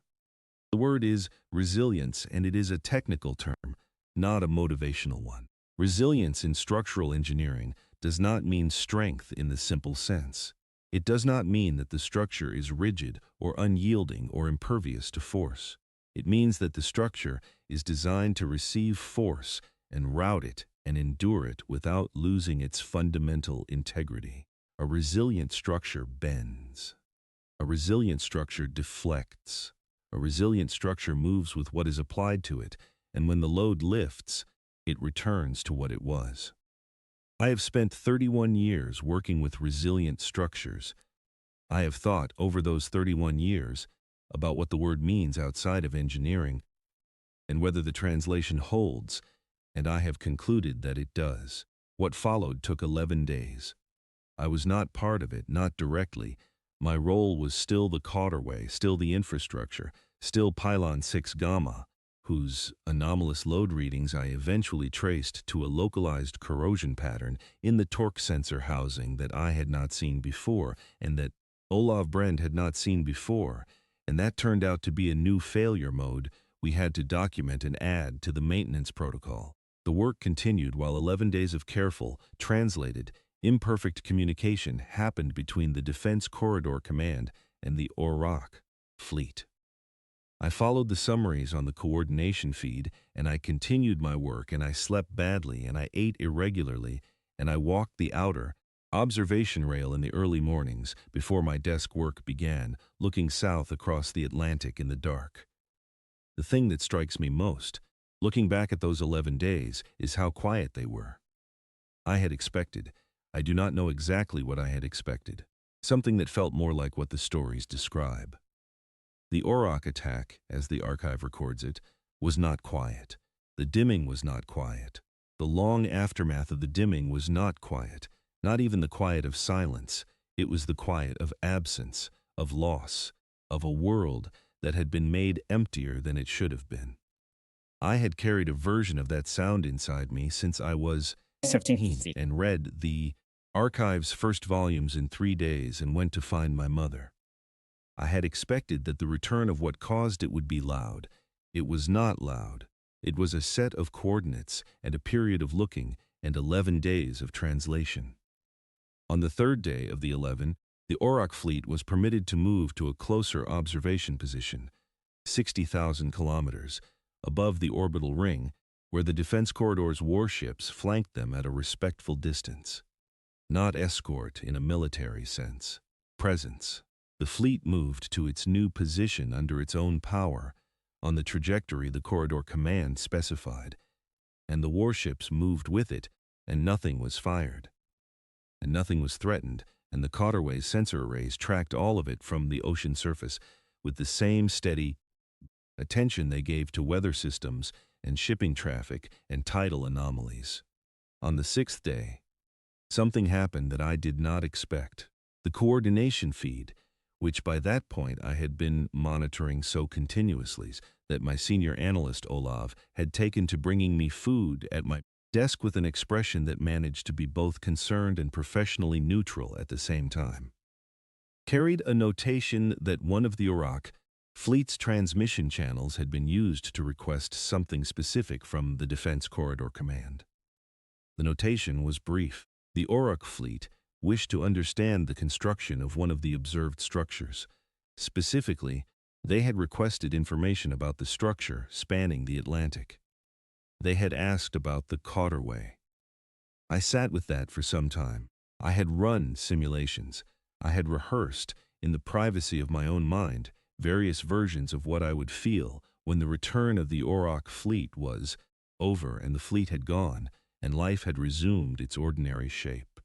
The word is resilience, and it is a technical term, not a motivational one. Resilience in structural engineering does not mean strength in the simple sense. It does not mean that the structure is rigid or unyielding or impervious to force. It means that the structure is designed to receive force and route it and endure it without losing its fundamental integrity. A resilient structure bends. A resilient structure deflects. A resilient structure moves with what is applied to it, and when the load lifts, it returns to what it was. I have spent 31 years working with resilient structures. I have thought over those 31 years about what the word means outside of engineering and whether the translation holds, and I have concluded that it does. What followed took 11 days. I was not part of it, not directly. My role was still the cauterway, still the infrastructure, still Pylon 6 Gamma, whose anomalous load readings I eventually traced to a localized corrosion pattern in the torque sensor housing that I had not seen before and that Olav Brend had not seen before, and that turned out to be a new failure mode we had to document and add to the maintenance protocol. The work continued while 11 days of careful, translated, imperfect communication happened between the Defense Corridor Command and the Auroch fleet. I followed the summaries on the coordination feed, and I continued my work, and I slept badly, and I ate irregularly, and I walked the outer observation rail in the early mornings before my desk work began, looking south across the Atlantic in the dark. The thing that strikes me most, looking back at those 11 days, is how quiet they were. I had expected. I do not know exactly what I had expected. Something that felt more like what the stories describe. The Auroch attack, as the archive records it, was not quiet. The dimming was not quiet. The long aftermath of the dimming was not quiet. Not even the quiet of silence. It was the quiet of absence, of loss, of a world that had been made emptier than it should have been. I had carried a version of that sound inside me since I was 17 and read the archive's first volumes in 3 days and went to find my mother. I had expected that the return of what caused it would be loud. It was not loud. It was a set of coordinates and a period of looking and 11 days of translation. On the third day of the 11, the Auroch fleet was permitted to move to a closer observation position, 60,000 kilometers, above the orbital ring, where the Defense Corridor's warships flanked them at a respectful distance. Not escort in a military sense. Presence. The fleet moved to its new position under its own power, on the trajectory the Corridor Command specified, and the warships moved with it and nothing was fired. And nothing was threatened, and the Cauterway's sensor arrays tracked all of it from the ocean surface with the same steady attention they gave to weather systems and shipping traffic and tidal anomalies. On the sixth day, something happened that I did not expect. The coordination feed, which by that point I had been monitoring so continuously that my senior analyst Olav had taken to bringing me food at my desk with an expression that managed to be both concerned and professionally neutral at the same time, carried a notation that one of the Iraq fleet's transmission channels had been used to request something specific from the Defense Corridor Command. The notation was brief. The Orok fleet wished to understand the construction of one of the observed structures. Specifically, they had requested information about the structure spanning the Atlantic. They had asked about the Cauterway. I sat with that for some time. I had run simulations. I had rehearsed, in the privacy of my own mind, various versions of what I would feel when the return of the Orok fleet was over and the fleet had gone, and life had resumed its ordinary shape.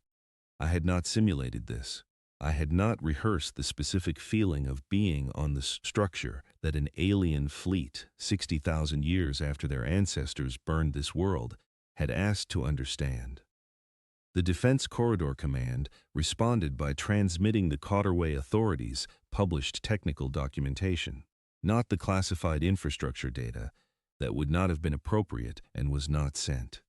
I had not simulated this. I had not rehearsed the specific feeling of being on the structure that an alien fleet, 60,000 years after their ancestors burned this world, had asked to understand. The Defense Corridor Command responded by transmitting the Cauterway authorities' published technical documentation, not the classified infrastructure data that would not have been appropriate and was not sent.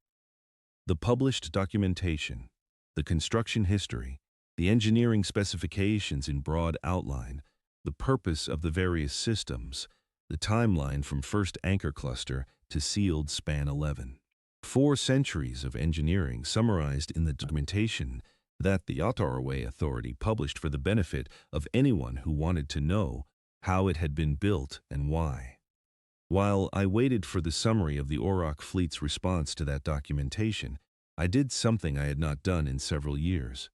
The published documentation, the construction history, the engineering specifications in broad outline, the purpose of the various systems, the timeline from first anchor cluster to sealed span 11. 4 centuries of engineering summarized in the documentation that the Cauterway Authority published for the benefit of anyone who wanted to know how it had been built and why. While I waited for the summary of the Orok fleet's response to that documentation, I did something I had not done in several years.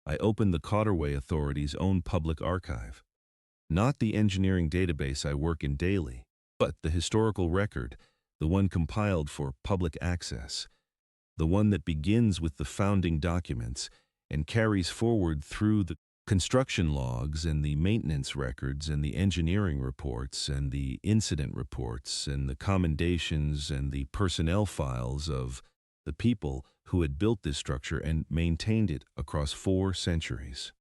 I opened the Cauterway Authority's own public archive. Not the engineering database I work in daily, but the historical record, the one compiled for public access, the one that begins with the founding documents and carries forward through the construction logs and the maintenance records and the engineering reports and the incident reports and the commendations and the personnel files of the people who had built this structure and maintained it across 4 centuries.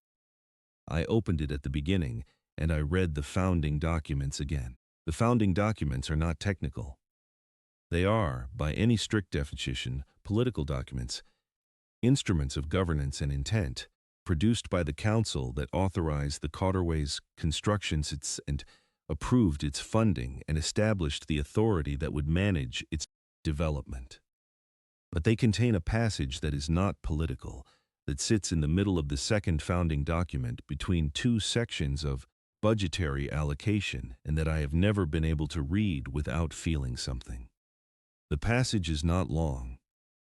I opened it at the beginning and I read the founding documents again. The founding documents are not technical. They are, by any strict definition, political documents, instruments of governance and intent, produced by the council that authorized the Cauterway's construction and approved its funding and established the authority that would manage its development. But they contain a passage that is not political, that sits in the middle of the second founding document between 2 sections of budgetary allocation and that I have never been able to read without feeling something. The passage is not long.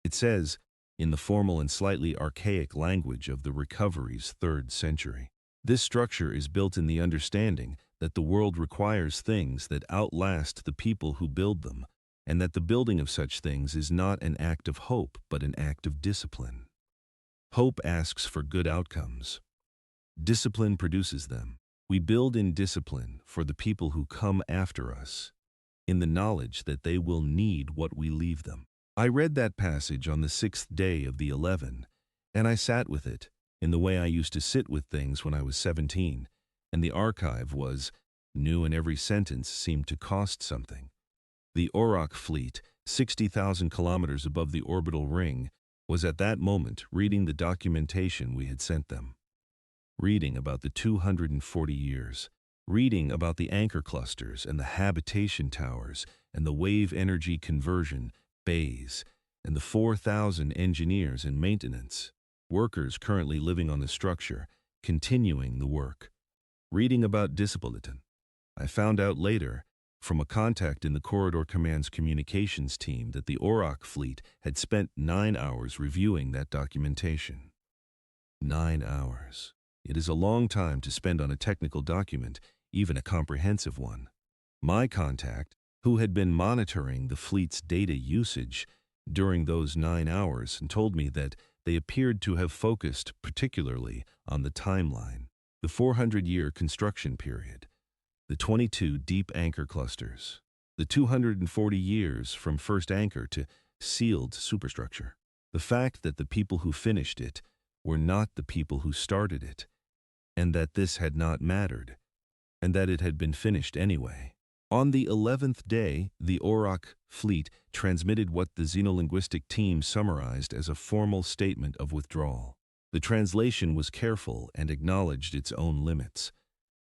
It says, in the formal and slightly archaic language of the recovery's 3rd century, this structure is built in the understanding that the world requires things that outlast the people who build them, and that the building of such things is not an act of hope, but an act of discipline. Hope asks for good outcomes. Discipline produces them. We build in discipline for the people who come after us, in the knowledge that they will need what we leave them. I read that passage on the 6th day of the 11, and I sat with it in the way I used to sit with things when I was 17, and the archive was new and every sentence seemed to cost something. The Orok fleet, 60,000 kilometers above the orbital ring, was at that moment reading the documentation we had sent them. Reading about the 240 years, reading about the anchor clusters and the habitation towers and the wave energy conversion bays and the 4,000 engineers in maintenance, workers currently living on the structure, continuing the work. Reading about discipline. I found out later, from a contact in the Corridor Command's communications team, that the Orok fleet had spent 9 hours reviewing that documentation. 9 hours. It is a long time to spend on a technical document, even a comprehensive one. My contact, who had been monitoring the fleet's data usage, during those 9 hours and told me that they appeared to have focused particularly on the timeline, the 400-year construction period, the 22 deep anchor clusters, the 240 years from first anchor to sealed superstructure. The fact that the people who finished it were not the people who started it, and that this had not mattered, and that it had been finished anyway. On the 11th day, the Auroch fleet transmitted what the xenolinguistic team summarized as a formal statement of withdrawal. The translation was careful and acknowledged its own limits.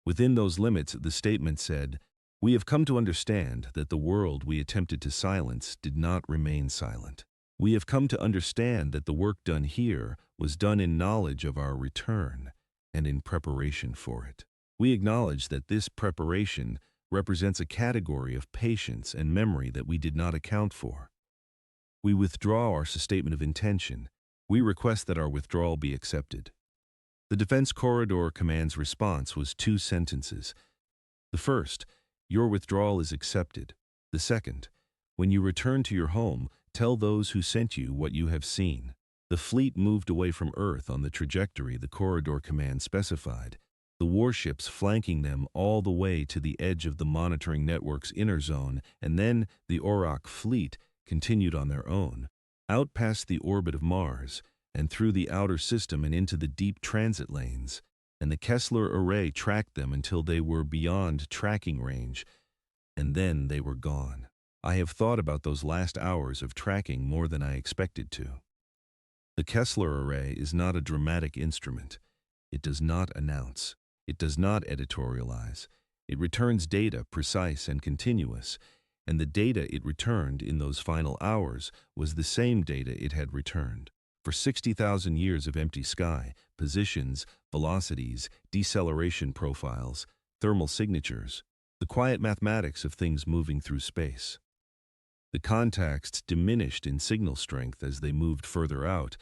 Within those limits, the statement said, "We have come to understand that the world we attempted to silence did not remain silent. We have come to understand that the work done here was done in knowledge of our return and in preparation for it. We acknowledge that this preparation represents a category of patience and memory that we did not account for. We withdraw our statement of intention. We request that our withdrawal be accepted." The Defense Corridor Command's response was 2 sentences. The first, "Your withdrawal is accepted." The second, "When you return to your home, tell those who sent you what you have seen." The fleet moved away from Earth on the trajectory the Corridor Command specified, the warships flanking them all the way to the edge of the monitoring network's inner zone, and then the Auroch fleet continued on their own, out past the orbit of Mars, and through the outer system and into the deep transit lanes, and the Kessler array tracked them until they were beyond tracking range, and then they were gone. I have thought about those last hours of tracking more than I expected to. The Kessler array is not a dramatic instrument. It does not announce. It does not editorialize. It returns data precise and continuous, and the data it returned in those final hours was the same data it had returned for 60,000 years of empty sky, positions, velocities, deceleration profiles, thermal signatures, the quiet mathematics of things moving through space. The contacts diminished in signal strength as they moved further out,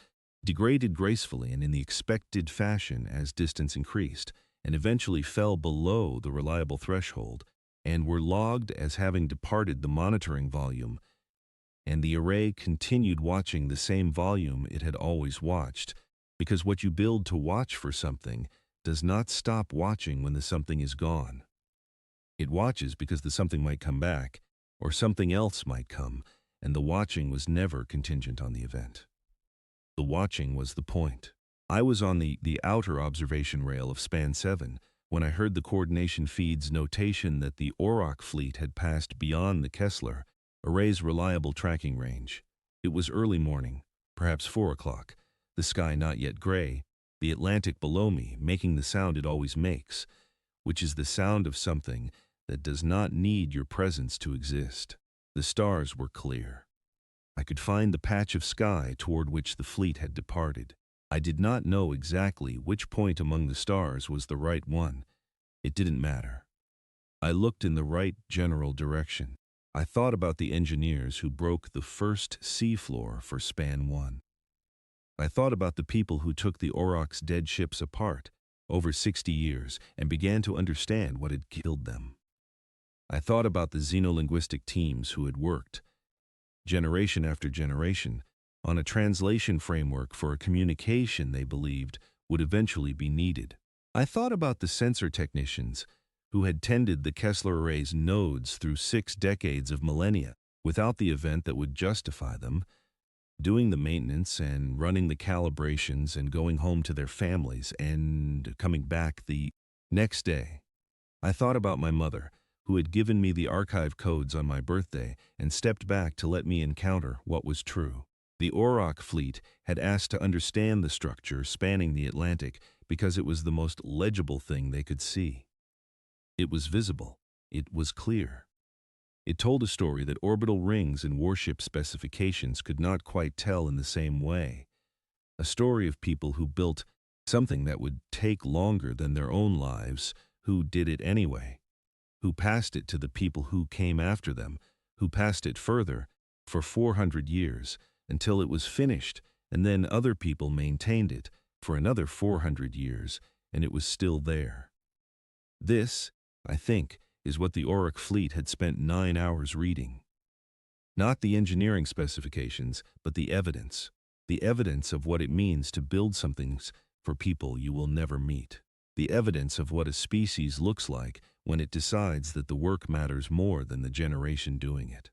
degraded gracefully and in the expected fashion as distance increased, and eventually fell below the reliable threshold, and were logged as having departed the monitoring volume, and the array continued watching the same volume it had always watched, because what you build to watch for something does not stop watching when the something is gone. It watches because the something might come back, or something else might come, and the watching was never contingent on the event. The watching was the point. I was on the outer observation rail of Span 7 when I heard the coordination feed's notation that the Auroch fleet had passed beyond the Kessler array's reliable tracking range. It was early morning, perhaps 4 o'clock, the sky not yet gray, the Atlantic below me making the sound it always makes, which is the sound of something that does not need your presence to exist. The stars were clear. I could find the patch of sky toward which the fleet had departed. I did not know exactly which point among the stars was the right one. It didn't matter. I looked in the right general direction. I thought about the engineers who broke the first seafloor for Span 1. I thought about the people who took the Auroch's dead ships apart over 60 years and began to understand what had killed them. I thought about the xenolinguistic teams who had worked, generation after generation, on a translation framework for a communication they believed would eventually be needed. I thought about the sensor technicians who had tended the Kessler array's nodes through 6 decades of millennia without the event that would justify them, doing the maintenance and running the calibrations and going home to their families and coming back the next day. I thought about my mother, who had given me the archive codes on my birthday and stepped back to let me encounter what was true. The Auroch fleet had asked to understand the structure spanning the Atlantic because it was the most legible thing they could see. It was visible. It was clear. It told a story that orbital rings and warship specifications could not quite tell in the same way. A story of people who built something that would take longer than their own lives, who did it anyway, who passed it to the people who came after them, who passed it further for 400 years until it was finished, and then other people maintained it for another 400 years, and it was still there. This, I think, is what the Auroch fleet had spent 9 hours reading. Not the engineering specifications, but the evidence. The evidence of what it means to build something for people you will never meet. The evidence of what a species looks like when it decides that the work matters more than the generation doing it.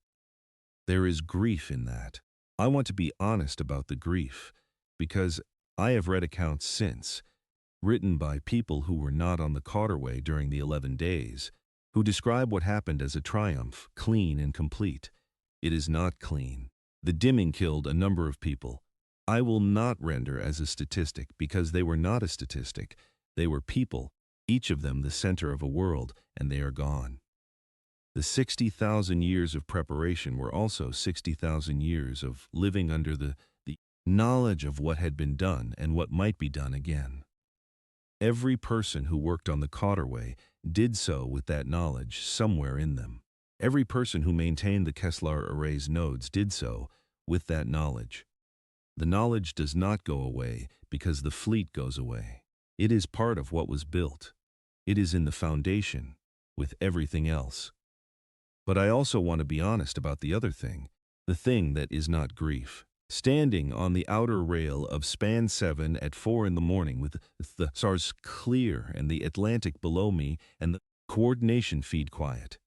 There is grief in that. I want to be honest about the grief, because I have read accounts since, written by people who were not on the Cauterway during the 11 days, who describe what happened as a triumph, clean and complete. It is not clean. The dimming killed a number of people. I will not render as a statistic because they were not a statistic. They were people, each of them the center of a world, and they are gone. The 60,000 years of preparation were also 60,000 years of living under the knowledge of what had been done and what might be done again. Every person who worked on the Cauterway did so with that knowledge somewhere in them. Every person who maintained the Kessler array's nodes did so with that knowledge. The knowledge does not go away because the fleet goes away. It is part of what was built. It is in the foundation, with everything else. But I also want to be honest about the other thing, the thing that is not grief. Standing on the outer rail of Span 7 at 4 in the morning with the stars clear and the Atlantic below me and the coordination feed quiet,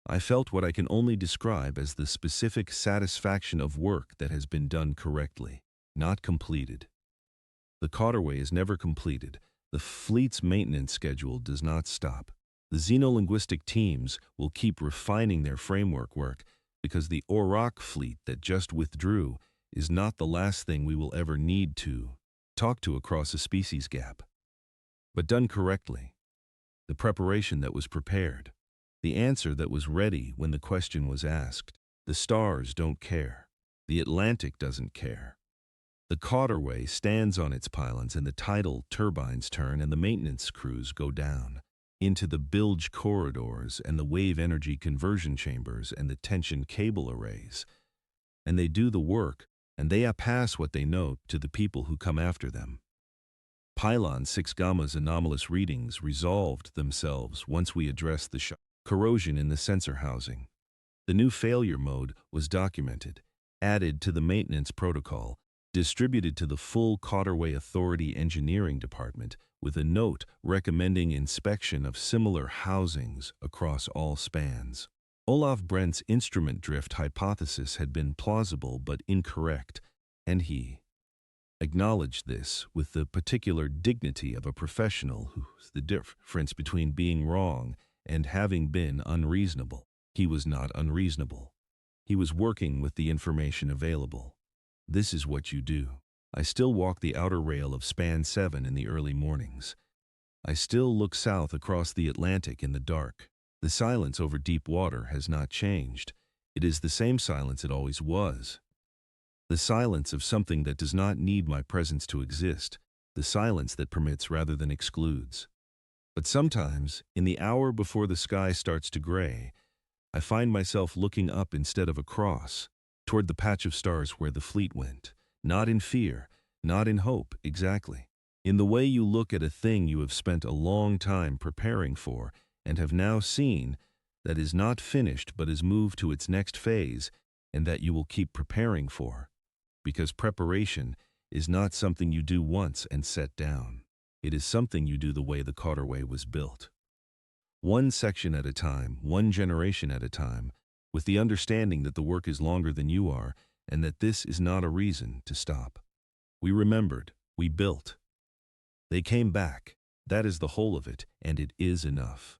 I felt what I can only describe as the specific satisfaction of work that has been done correctly, not completed. The Cauterway is never completed. The fleet's maintenance schedule does not stop. The xenolinguistic teams will keep refining their framework work because the Auroch fleet that just withdrew is not the last thing we will ever need to talk to across a species gap. But done correctly, the preparation that was prepared, the answer that was ready when the question was asked. The stars don't care. The Atlantic doesn't care. The Cauterway stands on its pylons and the tidal turbines turn and the maintenance crews go down into the bilge corridors and the wave energy conversion chambers and the tension cable arrays. And they do the work, and they pass what they know to the people who come after them. Pylon 6 Gamma's anomalous readings resolved themselves once we addressed the corrosion in the sensor housing. The new failure mode was documented, added to the maintenance protocol, distributed to the full Cauterway Authority Engineering Department with a note recommending inspection of similar housings across all spans. Olaf Brent's instrument drift hypothesis had been plausible but incorrect, and he acknowledged this with the particular dignity of a professional who's the difference between being wrong and having been unreasonable. He was not unreasonable. He was working with the information available. This is what you do. I still walk the outer rail of Span 7 in the early mornings. I still look south across the Atlantic in the dark. The silence over deep water has not changed. It is the same silence it always was. The silence of something that does not need my presence to exist. The silence that permits rather than excludes. But sometimes, in the hour before the sky starts to gray, I find myself looking up instead of across, toward the patch of stars where the fleet went. Not in fear, not in hope, exactly. In the way you look at a thing you have spent a long time preparing for and have now seen that is not finished but is moved to its next phase and that you will keep preparing for. Because preparation is not something you do once and set down. It is something you do the way the Cauterway was built. One section at a time, one generation at a time, with the understanding that the work is longer than you are and that this is not a reason to stop. We remembered, we built. They came back. That is the whole of it, and it is enough.